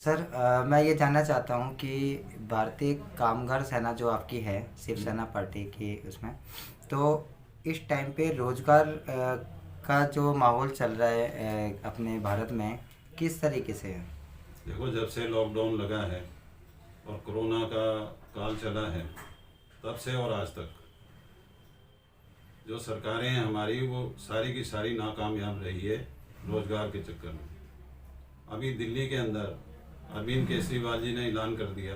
Sir मैं ये जानना चाहता हूँ कि भारतीय कामगार सेना जो आपकी है शिवसेना पार्टी की उसमें, तो इस टाइम पे रोजगार का जो माहौल चल रहा है अपने भारत में, किस तरीके से है? देखो, जब से लॉकडाउन लगा है और कोरोना का काल चला है, तब से और आज तक जो सरकारें हैं हमारी, वो सारी की सारी नाकामयाब रही है रोजगार के चक्कर में। अभी दिल्ली के अंदर अरविंद केजरीवाल जी ने ऐलान कर दिया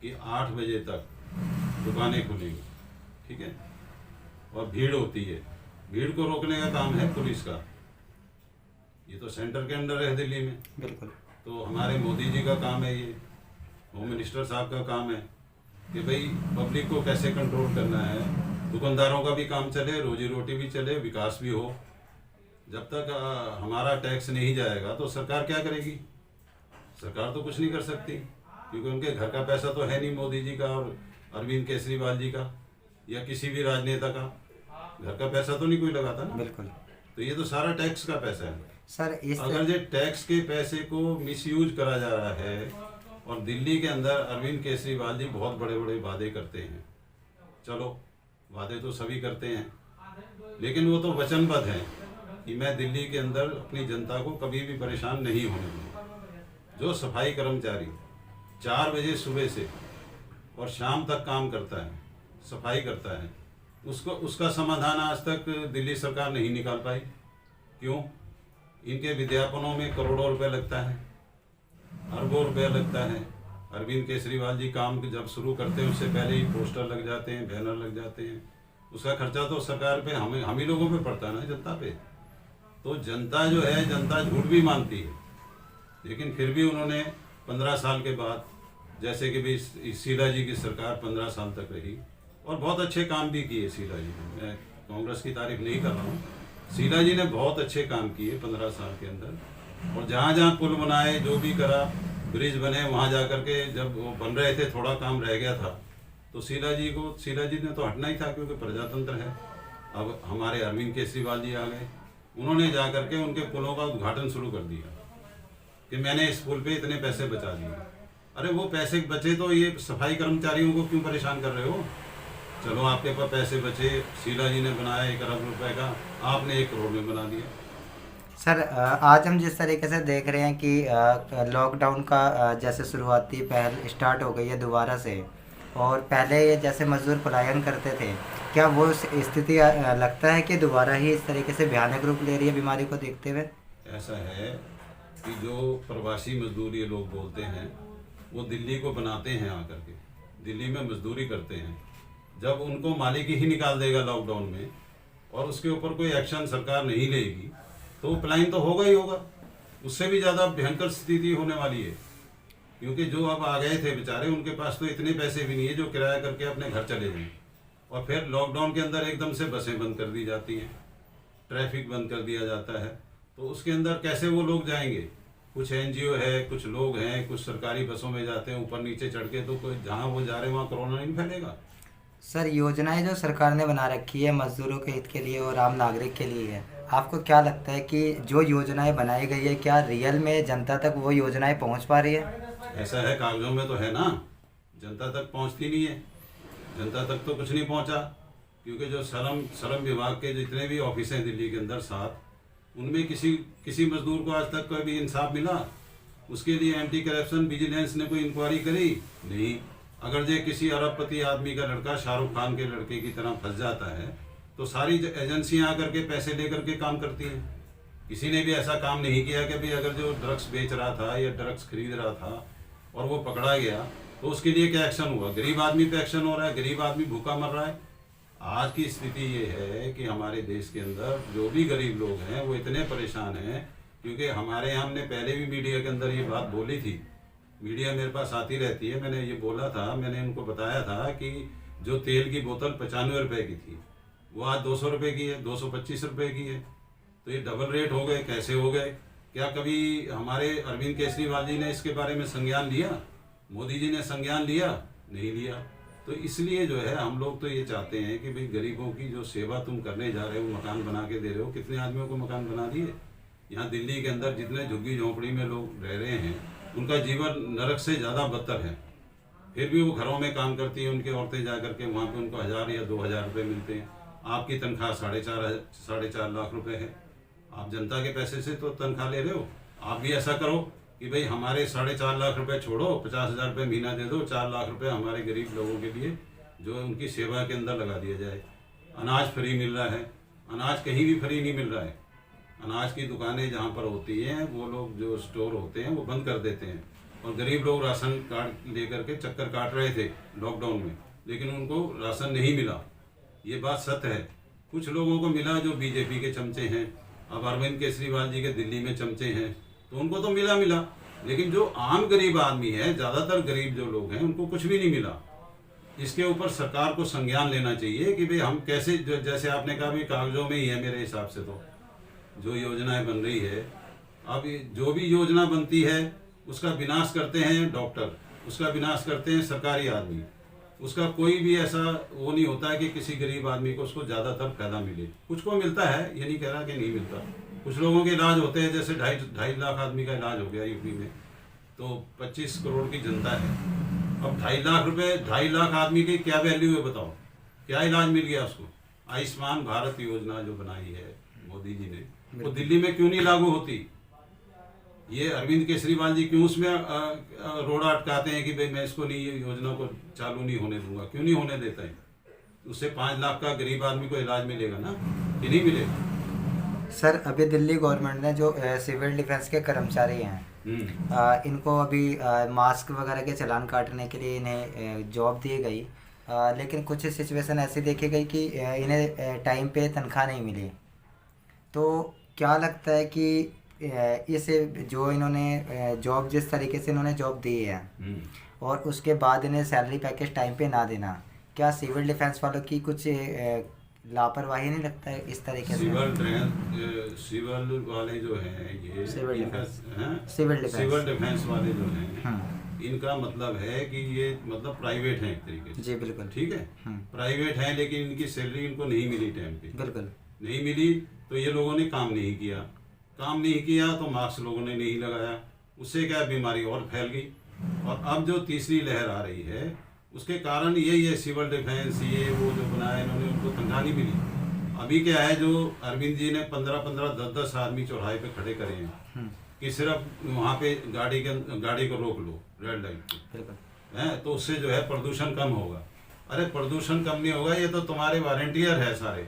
कि 8 बजे तक दुकानें खुलेंगी, ठीक है, और भीड़ होती है, भीड़ को रोकने का काम है पुलिस का। ये तो सेंटर के अंडर है दिल्ली में, बिल्कुल। तो हमारे मोदी जी का काम है, ये होम मिनिस्टर साहब का काम है कि भाई पब्लिक को कैसे कंट्रोल करना है, दुकानदारों का भी काम चले, रोजी रोटी भी चले, विकास भी हो। जब तक हमारा टैक्स नहीं जाएगा तो सरकार क्या करेगी? सरकार तो कुछ नहीं कर सकती, क्योंकि उनके घर का पैसा तो है नहीं मोदी जी का और अरविंद केजरीवाल जी का या किसी भी राजनेता का। घर का पैसा तो नहीं कोई लगाता ना। बिल्कुल। तो ये तो सारा टैक्स का पैसा है। सर अगर ये टैक्स के पैसे को मिसयूज करा जा रहा है, और दिल्ली के अंदर अरविंद केजरीवाल जी बहुत बड़े बड़े वादे करते हैं, चलो वादे तो सभी करते हैं, लेकिन वो तो वचनबद्ध हैं कि मैं दिल्ली के अंदर अपनी जनता को कभी भी परेशान नहीं होने दूंगा। जो सफाई कर्मचारी 4 बजे सुबह से और शाम तक काम करता है, सफाई करता है, उसको उसका समाधान आज तक दिल्ली सरकार नहीं निकाल पाई। क्यों? इनके विज्ञापनों में करोड़ों रुपए लगता है, अरबों रुपया लगता है। अरविंद केजरीवाल जी काम जब शुरू करते हैं उससे पहले ही पोस्टर लग जाते हैं, बैनर लग जाते हैं। उसका खर्चा तो सरकार पे, हम ही लोगों पे पड़ता है ना, जनता पे। तो जनता जो है, जनता झूठ भी मानती है, लेकिन फिर भी उन्होंने 15 साल के बाद, जैसे कि भी शीला जी की सरकार 15 साल तक रही और बहुत अच्छे काम भी किए शीला जी ने। मैं कांग्रेस की तारीफ नहीं कर रहा हूँ, शीला जी ने बहुत अच्छे काम किए 15 साल के अंदर। और जहाँ जहाँ पुल बनाए, जो भी करा, ब्रिज बने, वहाँ जा कर के जब वो बन रहे थे, थोड़ा काम रह गया था, तो शीला जी ने तो हटना ही था, क्योंकि प्रजातंत्र है। अब हमारे अरविंद केजरीवाल जी आ गए, उन्होंने जा करके उनके पुलों का उद्घाटन शुरू कर दिया कि मैंने इस पुल पे इतने पैसे बचा दिए। अरे वो पैसे बचे तो ये सफाई कर्मचारियों को क्यों परेशान कर रहे हो? चलो आपके पास पैसे बचे, शीला जी ने बनाया 1 अरब रुपए का, आपने 1 करोड़ में बना दिया। सर आज हम जिस तरीके से देख रहे हैं कि लॉकडाउन का जैसे शुरुआती पहल स्टार्ट हो गई है दोबारा से, और पहले ये जैसे मजदूर पलायन करते थे, क्या वो स्थिति लगता है कि दोबारा ही इस तरीके से भयानक रूप ले रही है बीमारी को देखते हुए? ऐसा है कि जो प्रवासी मजदूर ये लोग बोलते हैं, वो दिल्ली को बनाते हैं आकर के, दिल्ली में मजदूरी करते हैं। जब उनको मालिक ही निकाल देगा लॉकडाउन में और उसके ऊपर कोई एक्शन सरकार नहीं लेगी, तो पलायन तो होगा ही होगा। उससे भी ज़्यादा भयंकर स्थिति होने वाली है, क्योंकि जो अब आ गए थे बेचारे, उनके पास तो इतने पैसे भी नहीं है जो किराया करके अपने घर चले जाएं। और फिर लॉकडाउन के अंदर एकदम से बसें बंद कर दी जाती हैं, ट्रैफिक बंद कर दिया जाता है, तो उसके अंदर कैसे वो लोग जाएंगे? कुछ एनजीओ है, कुछ लोग हैं, कुछ सरकारी बसों में जाते हैं ऊपर नीचे चढ़ के, तो कोई जहाँ वो जा रहे हैं वहाँ कोरोना नहीं फैलेगा। सर योजनाएं जो सरकार ने बना रखी है मजदूरों के हित के लिए और आम नागरिक के लिए है, आपको क्या लगता है कि जो योजनाएं बनाई गई है, क्या रियल में जनता तक वो योजनाएं पहुंच पा रही है? ऐसा है, कागजों में तो है ना, जनता तक पहुंचती नहीं है। जनता तक तो कुछ नहीं पहुंचा, क्योंकि जो श्रम विभाग के जितने भी ऑफिस हैं दिल्ली के अंदर 7, उनमें किसी मजदूर को आज तक कोई भी इंसाफ मिला? उसके लिए एंटी करप्शन विजिलेंस ने कोई इंक्वायरी करी? नहीं। अगर जो किसी अरबपति आदमी का लड़का शाहरुख खान के लड़के की तरह फंस जाता है, तो सारी एजेंसियां आकर के पैसे लेकर के काम करती हैं। किसी ने भी ऐसा काम नहीं किया कि भाई अगर जो ड्रग्स बेच रहा था या ड्रग्स खरीद रहा था और वो पकड़ा गया, तो उसके लिए क्या एक्शन हुआ? गरीब आदमी पे एक्शन हो रहा है, गरीब आदमी भूखा मर रहा है। आज की स्थिति ये है कि हमारे देश के अंदर जो भी गरीब लोग हैं वो इतने परेशान हैं, क्योंकि हमारे यहाँ, हमने पहले भी मीडिया के अंदर ये बात बोली थी, मीडिया मेरे पास आती रहती है, मैंने ये बोला था, मैंने उनको बताया था कि जो तेल की बोतल 95 रुपए की थी, वो आज 200 रुपये की है, 225 रुपये की है। तो ये डबल रेट हो गए, कैसे हो गए? क्या कभी हमारे अरविंद केजरीवाल जी ने इसके बारे में संज्ञान लिया? मोदी जी ने संज्ञान लिया? नहीं लिया। तो इसलिए जो है, हम लोग तो ये चाहते हैं कि भाई गरीबों की जो सेवा तुम करने जा रहे हो, मकान बना के दे रहे हो, कितने आदमियों को मकान बना दिए? यहाँ दिल्ली के अंदर जितने झुग्गी झोंपड़ी में लोग रह रहे हैं, उनका जीवन नरक से ज़्यादा बदतर है। फिर भी वो घरों में काम करती हैं, उनकी औरतें जा करके वहाँ पे उनको 1000 या 2000 रुपये मिलते हैं। आपकी तनख्वाह 4.5 लाख रुपए है। आप जनता के पैसे से तो तनख्वाह ले रहे हो। आप भी ऐसा करो कि भाई हमारे 4.5 लाख रुपए छोड़ो, 50,000 रुपये महीना दे दो, 4 लाख रुपए हमारे गरीब लोगों के लिए जो उनकी सेवा के अंदर लगा दिया जाए। अनाज फ्री मिल रहा है, अनाज कहीं भी फ्री नहीं मिल रहा है। अनाज की दुकानें जहाँ पर होती हैं वो लोग जो स्टोर होते हैं वो बंद कर देते हैं, और गरीब लोग राशन कार्ड लेकर के चक्कर काट रहे थे लॉकडाउन में, लेकिन उनको राशन नहीं मिला। ये बात सत्य है। कुछ लोगों को मिला जो बीजेपी के चमचे हैं, अब अरविंद केजरीवाल जी के दिल्ली में चमचे हैं, तो उनको तो मिला, लेकिन जो आम गरीब आदमी है, ज़्यादातर गरीब जो लोग हैं, उनको कुछ भी नहीं मिला। इसके ऊपर सरकार को संज्ञान लेना चाहिए कि भाई हम कैसे, जैसे आपने कहा भी कागजों में ही है मेरे हिसाब से, तो जो योजनाएं बन रही है, अब जो भी योजना बनती है उसका विनाश करते हैं डॉक्टर, उसका विनाश करते हैं सरकारी आदमी, उसका कोई भी ऐसा वो नहीं होता है कि किसी गरीब आदमी को उसको ज़्यादातर फायदा मिले। कुछ को मिलता है, ये नहीं कह रहा कि नहीं मिलता। कुछ लोगों के इलाज होते हैं, जैसे 2.5 लाख आदमी का इलाज हो गया यूपी में, तो 25 करोड़ की जनता है। अब 2.5 लाख रुपए, 2.5 लाख आदमी की क्या वैल्यू है बताओ, क्या इलाज मिल गया उसको? आयुष्मान भारत योजना जो बनाई है मोदी जी ने, वो दिल्ली में क्यों नहीं लागू होती? ये अरविंद केजरीवाल जी क्यों उसमें रोड़ा अटकाते हैं कि भाई मैं इसको नहीं, ये योजना को चालू नहीं होने दूंगा? क्यों नहीं होने देता है? उससे 5 लाख का गरीब आदमी को इलाज मिलेगा ना, कि नहीं मिलेगा? सर अभी दिल्ली गवर्नमेंट ने जो सिविल डिफेंस के कर्मचारी हैं, इनको अभी मास्क वगैरह के चालान काटने के लिए इन्हें जॉब दी गई, लेकिन कुछ सिचुएशन ऐसी देखी गई कि इन्हें टाइम पे तनख्वाह नहीं मिली। तो क्या लगता है कि इस जो इन्होंने जॉब, जिस तरीके से इन्होंने जॉब दी है और उसके बाद इन्हें सैलरी पैकेज टाइम पे ना देना, क्या सिविल डिफेंस वालों की कुछ लापरवाही नहीं लगता है इस तरीके से? सिविल वाले जो हैं, ये सिविल डिफेंस वाले जो हैं, इनका मतलब है कि ये मतलब प्राइवेट है एक तरीके से। जी बिल्कुल, ठीक है, प्राइवेट है, लेकिन इनकी सैलरी इनको नहीं मिली टाइम पे। बिल्कुल नहीं मिली तो ये लोगों ने काम नहीं किया, काम नहीं किया तो मास्क लोगों ने नहीं लगाया, उससे क्या बीमारी और फैल गई। और अब जो तीसरी लहर आ रही है उसके कारण ये सिविल डिफेंस ये वो जो बनाया इन्होंने, उनको तनख्वाह नहीं मिली। अभी क्या है, जो अरविंद जी ने 15-15, 10-10 आदमी चौराहे पे खड़े करे हैं कि सिर्फ वहाँ पे गाड़ी को रोक लो रेड लाइट पे, है तो उससे जो है प्रदूषण कम होगा। अरे प्रदूषण कम नहीं होगा, ये तो तुम्हारे वॉलंटियर है सारे,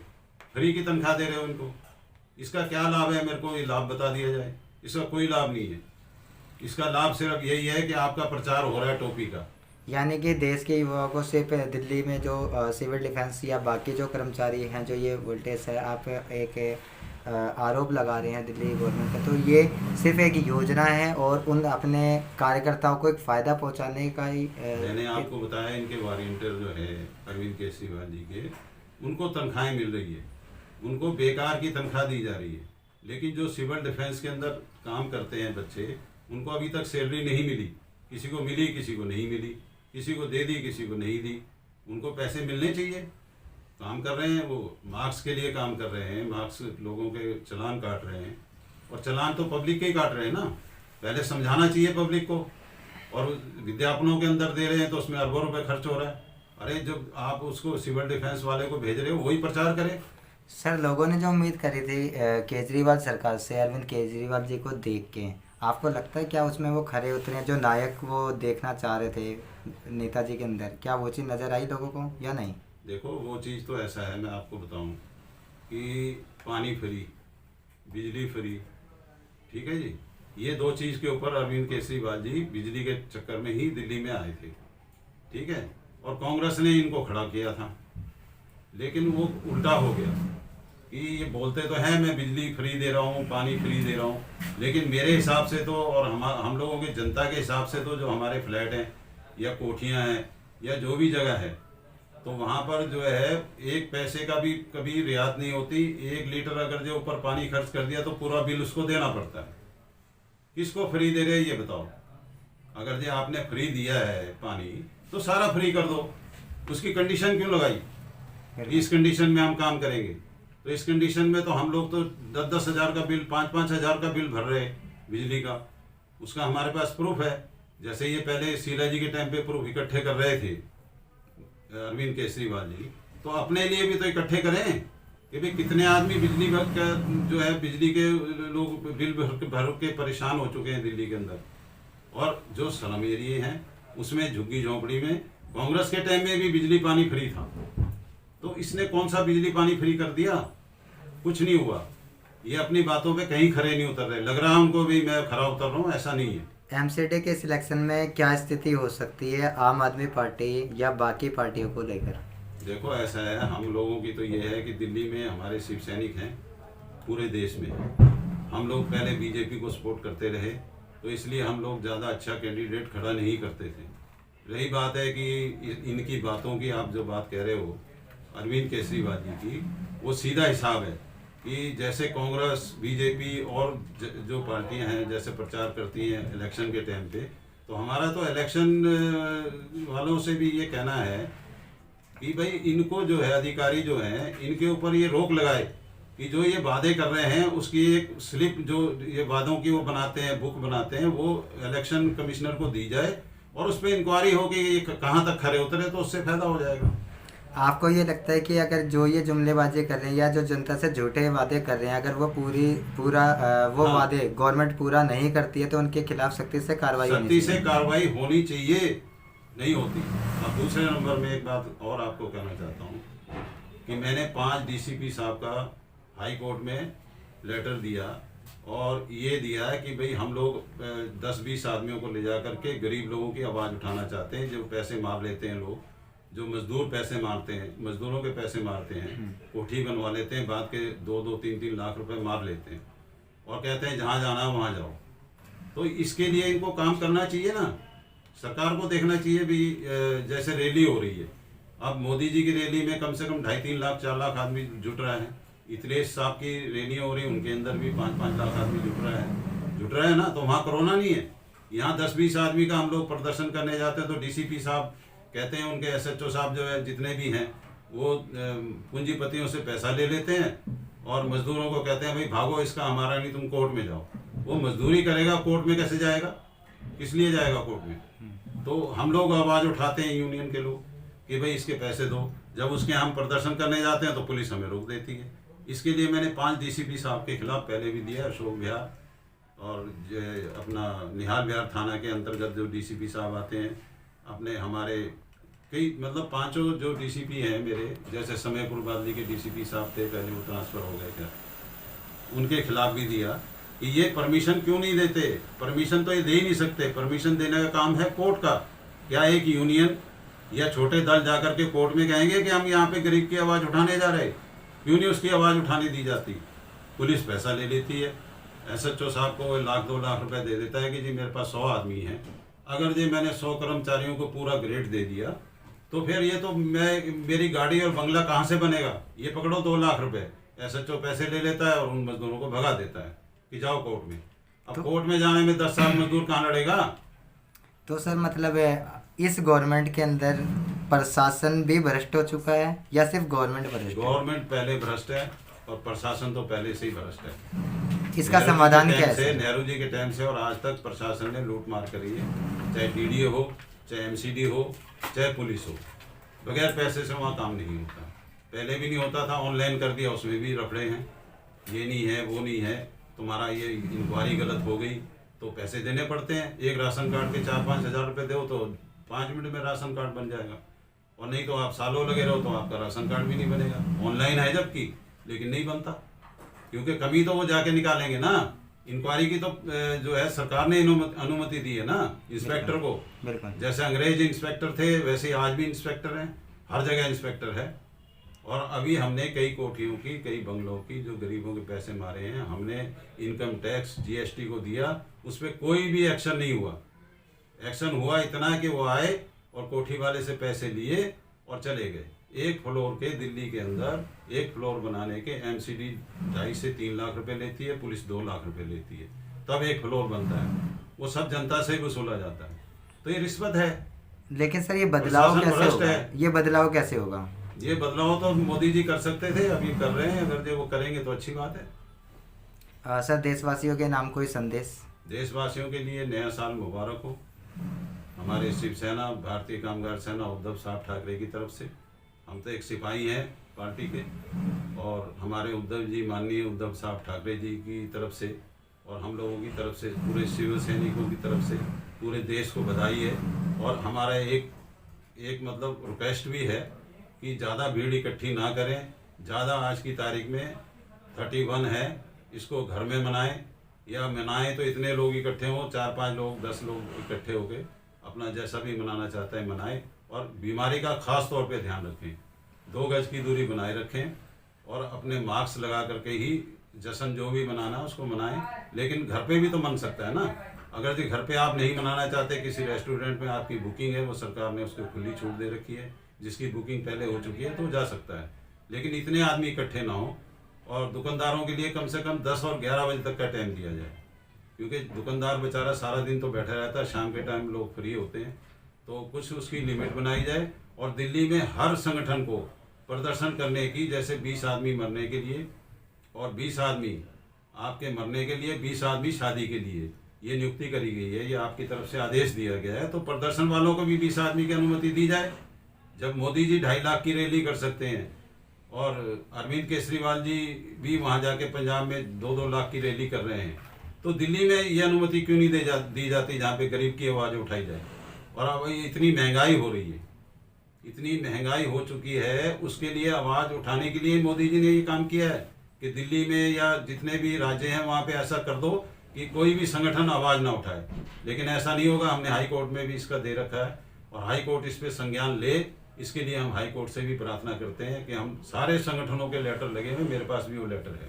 फ्री की तनख्वाह दे रहे हो इनको। इसका क्या लाभ है, मेरे को ये लाभ बता दिया जाए। इसका कोई लाभ नहीं है। इसका लाभ सिर्फ यही है कि आपका प्रचार हो रहा है टोपी का। यानी कि देश के युवाओं को सिर्फ दिल्ली में जो सिविल डिफेंस या बाकी जो कर्मचारी हैं, जो ये वोल्टेज है, आप एक आरोप लगा रहे हैं दिल्ली गवर्नमेंट का, तो ये सिर्फ एक योजना है और उन अपने कार्यकर्ताओं को एक फ़ायदा पहुंचाने का ही। मैंने आपको बताया, इनके वॉलंटियर जो है अरविंद केजरीवाल जी के, उनको तनख्वाहें मिल रही है, उनको बेकार की तनख्वाह दी जा रही है। लेकिन जो सिविल डिफेंस के अंदर काम करते हैं बच्चे, उनको अभी तक सैलरी नहीं मिली। किसी को मिली, किसी को नहीं मिली, किसी को दे दी, किसी को नहीं दी। उनको पैसे मिलने चाहिए। काम कर रहे हैं, वो मार्क्स के लिए काम कर रहे हैं, मार्क्स लोगों के चालान काट रहे हैं, और चालान तो पब्लिक के ही काट रहे हैं ना। पहले समझाना चाहिए पब्लिक को। और विज्ञापनों के अंदर दे रहे हैं तो उसमें अरबों रुपए खर्च हो रहा है। अरे जब आप उसको सिविल डिफेंस वाले को भेज रहे हो, वही प्रचार करें। सर लोगों ने जो उम्मीद करी थी केजरीवाल सरकार से, अरविंद केजरीवाल जी को देख के, आपको लगता है क्या उसमें वो खरे उतरे, जो नायक वो देखना चाह रहे थे नेताजी के अंदर, क्या वो चीज़ नज़र आई लोगों को या नहीं? देखो वो चीज़ तो ऐसा है, मैं आपको बताऊं कि पानी फ्री, बिजली फ्री, ठीक है जी, ये 2 चीज़ के ऊपर अरविंद केजरीवाल जी बिजली के चक्कर में ही दिल्ली में आए थे, ठीक है। और कांग्रेस ने इनको खड़ा किया था, लेकिन वो उल्टा हो गया कि ये बोलते तो हैं मैं बिजली फ्री दे रहा हूँ, पानी फ्री दे रहा हूँ, लेकिन मेरे हिसाब से तो, और हम लोगों की जनता के हिसाब से तो, जो हमारे फ्लैट हैं या कोठियाँ हैं या जो भी जगह है, तो वहाँ पर जो है 1 पैसे का भी कभी रियायत नहीं होती। 1 लीटर अगर जो ऊपर पानी खर्च कर दिया तो पूरा बिल उसको देना पड़ता है। किसको फ्री दे रहे हैं ये बताओ? अगर जो आपने फ्री दिया है पानी, तो सारा फ्री कर दो। उसकी कंडीशन क्यों लगाई? इस कंडीशन में हम काम करेंगे, तो इस कंडीशन में तो हम लोग तो 10-10 हज़ार का बिल, 5-5 हज़ार का बिल भर रहे हैं बिजली का। उसका हमारे पास प्रूफ है। जैसे ये पहले शीला जी के टाइम पे प्रूफ इकट्ठे कर रहे थे अरविंद केजरीवाल जी, तो अपने लिए भी तो इकट्ठे करें कि भाई कितने आदमी बिजली भर का जो है बिजली के लोग बिल भर के परेशान हो चुके हैं दिल्ली के अंदर। और जो स्लम एरिए हैं उसमें झुग्गी झोंपड़ी में कांग्रेस के टाइम में भी बिजली पानी फ्री था, तो इसने कौन सा बिजली पानी फ्री कर दिया? कुछ नहीं हुआ। ये अपनी बातों पे कहीं खरे नहीं उतर रहे। लग रहा है उनको भी मैं खरा उतर रहा हूँ, ऐसा नहीं है। एमसीडी के सिलेक्शन में क्या स्थिति हो सकती है आम आदमी पार्टी या बाकी पार्टियों को लेकर? देखो ऐसा है, हम लोगों की तो ये है कि दिल्ली में हमारे शिव सैनिक हैं, पूरे देश में। हम लोग पहले बीजेपी को सपोर्ट करते रहे, तो इसलिए हम लोग ज़्यादा अच्छा कैंडिडेट खड़ा नहीं करते थे। रही बात है कि इनकी बातों की, आप जो बात कह रहे हो अरविंद केजरीवाल जी की, वो सीधा हिसाब है कि जैसे कांग्रेस बीजेपी और जो पार्टियां हैं जैसे प्रचार करती हैं इलेक्शन के टाइम पे, तो हमारा तो इलेक्शन वालों से भी ये कहना है कि भाई इनको जो है अधिकारी जो हैं इनके ऊपर ये रोक लगाए कि जो ये वादे कर रहे हैं उसकी एक स्लिप जो ये वादों की वो बनाते हैं, बुक बनाते हैं, वो इलेक्शन कमिश्नर को दी जाए और उस पर इंक्वायरी हो कि ये कहाँ तक खरे उतरे, तो उससे फायदा हो जाएगा। आपको ये लगता है कि अगर जो ये जुमलेबाजी कर रहे हैं या जो जनता से झूठे वादे कर रहे हैं, अगर वो वो हाँ। वादे गवर्नमेंट पूरा नहीं करती है तो उनके खिलाफ सख्ती से कार्रवाई होनी सख्ती से चाहिए? कार्रवाई होनी चाहिए, नहीं होती। अब दूसरे नंबर में एक बात और आपको कहना चाहता हूँ कि मैंने 5 डीसीपी साहब का हाई कोर्ट में लेटर दिया और ये दिया है कि भाई हम लोग 10-20 आदमियों को ले जा करके गरीब लोगों की आवाज़ उठाना चाहते हैं। जो पैसे मार लेते हैं लोग, जो मजदूर पैसे मारते हैं, मजदूरों के पैसे मारते हैं, कोठी बनवा लेते हैं, बाद के 2-2, 3-3 लाख रुपए मार लेते हैं और कहते हैं जहाँ जाना वहाँ जाओ। तो इसके लिए इनको काम करना चाहिए ना, सरकार को देखना चाहिए भी। जैसे रैली हो रही है, अब मोदी जी की रैली में कम से कम 2.5-3 लाख 4 लाख आदमी जुट रहे हैं। इतलेश साहब की रैली हो रही है, उनके अंदर भी 5-5 लाख आदमी जुट रहे हैं ना। तो वहाँ कोरोना नहीं है। यहाँ 10-20 आदमी का हम लोग प्रदर्शन करने जाते हैं तो डीसीपी साहब कहते हैं, उनके एसएचओ साहब जो है जितने भी हैं वो पूंजीपतियों से पैसा ले लेते हैं और मजदूरों को कहते हैं भाई भागो, इसका हमारा नहीं, तुम कोर्ट में जाओ। वो मजदूरी करेगा, कोर्ट में कैसे जाएगा? किस लिए जाएगा कोर्ट में? तो हम लोग आवाज़ उठाते हैं यूनियन के लोग कि भाई इसके पैसे दो। जब उसके हम प्रदर्शन करने जाते हैं तो पुलिस हमें रोक देती है। इसके लिए मैंने 5 डीसीपी साहब के खिलाफ पहले भी दिया, अशोक बिहार और अपना निहाल बिहार थाना के अंतर्गत जो डीसीपी साहब आते हैं, अपने हमारे कई मतलब 5 जो डीसीपी हैं मेरे, जैसे समयपुर बादली के डीसीपी साहब थे पहले, वो ट्रांसफ़र हो गए क्या, उनके खिलाफ भी दिया कि ये परमिशन क्यों नहीं देते। परमिशन तो ये दे ही नहीं सकते, परमिशन देने का काम है कोर्ट का। क्या एक यूनियन या छोटे दल जाकर के कोर्ट में कहेंगे कि हम यहाँ पे गरीब की आवाज़ उठाने जा रहे? क्यों नहीं उसकी आवाज़ उठाने दी जाती? पुलिस पैसा ले लेती है, एसएचओ साहब को 1-2 लाख रुपए दे देता है कि जी मेरे पास 100 आदमी हैं, अगर जी मैंने 100 कर्मचारियों को पूरा ग्रेड दे दिया तो फिर ये तो मेरी गाड़ी और बंगला कहाँ से बनेगा? ये पकड़ो 2 लाख रुपए, एसएचओ पैसे ले लेता है और उन मजदूरों को भगा देता है कि जाओ कोर्ट में। अब कोर्ट में जाने में 10 साल मजदूर कहाँ लड़ेगा? तो सर मतलब इस गवर्नमेंट के अंदर प्रशासन भी भ्रष्ट हो चुका है या सिर्फ गवर्नमेंट भ्रष्ट है? गवर्नमेंट पहले भ्रष्ट है और प्रशासन तो पहले से ही भ्रष्ट है। इसका समाधान क्या है? नेहरू जी के टाइम से और आज तक प्रशासन ने लूट मार करी है, चाहे डीडीओ हो, चाहे एमसीडी हो, चाहे पुलिस हो। बगैर पैसे से वहाँ काम नहीं होता। पहले भी नहीं होता था, ऑनलाइन कर दिया, उसमें भी रफड़े हैं, ये नहीं है वो नहीं है, तुम्हारा ये इंक्वायरी गलत हो गई तो पैसे देने पड़ते हैं। एक राशन कार्ड के 4-5 हज़ार रुपये दो तो 5 मिनट में राशन कार्ड बन जाएगा, और नहीं तो आप सालों लगे रहो तो आपका राशन कार्ड भी नहीं बनेगा। ऑनलाइन है जबकि, लेकिन नहीं बनता, क्योंकि कमी तो वो जाके निकालेंगे ना। इंक्वायरी की तो जो है सरकार ने अनुमति दी है ना इंस्पेक्टर को। जैसे अंग्रेज इंस्पेक्टर थे वैसे आज भी इंस्पेक्टर हैं, हर जगह इंस्पेक्टर है। और अभी हमने कई कोठियों की, कई बंगलों की जो गरीबों के पैसे मारे हैं, हमने इनकम टैक्स जीएसटी को दिया, उस पर कोई भी एक्शन नहीं हुआ। एक्शन हुआ इतना कि वो आए और कोठी वाले से पैसे लिए और चले गए। एक फ्लोर के दिल्ली के अंदर एक फ्लोर बनाने के एमसीडी 2.5 से 3 लाख रुपए लेती है, पुलिस 2 लाख रुपए लेती है, तब एक फ्लोर बनता है। वो सब जनता से वसूला जाता है, तो ये रिश्वत है। लेकिन सर ये बदलाव कैसे होगा? ये बदलाव कैसे होगा? ये बदलाव तो मोदी जी कर सकते थे, अभी कर रहे हैं। अगर जो वो करेंगे तो अच्छी बात है। सर देशवासियों के नाम कोई संदेश? देशवासियों के लिए नया साल मुबारक हो। हमारे शिवसेना भारतीय कामगार सेना उद्धव साहब ठाकरे की तरफ से, हम तो एक सिपाही हैं पार्टी के, और हमारे उद्धव जी, माननीय उद्धव साहब ठाकरे जी की तरफ से और हम लोगों की तरफ से, पूरे शिव सैनिकों की तरफ से पूरे देश को बधाई है। और हमारा एक मतलब रिक्वेस्ट भी है कि ज़्यादा भीड़ इकट्ठी ना करें। ज़्यादा आज की तारीख में 31 है, इसको घर में मनाएं, या मनाएं तो इतने लोग इकट्ठे हों, 4-5 लोग 10 लोग इकट्ठे होकर अपना जैसा भी मनाना चाहता है मनाएं। और बीमारी का खास तौर पे ध्यान रखें, 2 गज की दूरी बनाए रखें और अपने मास्क लगा करके ही जश्न जो भी मनाना है उसको मनाएं। लेकिन घर पे भी तो मन सकता है ना। अगर जो घर पे आप नहीं मनाना चाहते, किसी रेस्टोरेंट में आपकी बुकिंग है, वो सरकार ने उसको खुली छूट दे रखी है, जिसकी बुकिंग पहले हो चुकी है तो जा सकता है। लेकिन इतने आदमी इकट्ठे ना हो। और दुकानदारों के लिए कम से कम 10 और 11 बजे तक का टाइम दिया जाए, क्योंकि दुकानदार बेचारा सारा दिन तो बैठा रहता है, शाम के टाइम लोग फ्री होते हैं, तो कुछ उसकी लिमिट बनाई जाए। और दिल्ली में हर संगठन को प्रदर्शन करने की, जैसे 20 आदमी मरने के लिए और 20 आदमी आपके मरने के लिए, 20 आदमी शादी के लिए, ये नियुक्ति करी गई है, ये आपकी तरफ से आदेश दिया गया है। तो प्रदर्शन वालों को भी 20 आदमी की अनुमति दी जाए। जब मोदी जी 2.5 लाख की रैली कर सकते हैं और अरविंद केजरीवाल जी भी वहाँ जाके पंजाब में 2-2 लाख की रैली कर रहे हैं, तो दिल्ली में ये अनुमति क्यों नहीं दी जाती जहाँ पे गरीब की आवाज़ उठाई जाए। और अब इतनी महंगाई हो रही है, इतनी महंगाई हो चुकी है, उसके लिए आवाज़ उठाने के लिए मोदी जी ने ये काम किया है कि दिल्ली में या जितने भी राज्य हैं वहाँ पे ऐसा कर दो कि कोई भी संगठन आवाज़ ना उठाए। लेकिन ऐसा नहीं होगा। हमने हाई कोर्ट में भी इसका दे रखा है और हाई कोर्ट इस पे संज्ञान ले। इसके लिए हम हाई कोर्ट से भी प्रार्थना करते हैं कि हम सारे संगठनों के लेटर लगे हुए, मेरे पास भी वो लेटर है।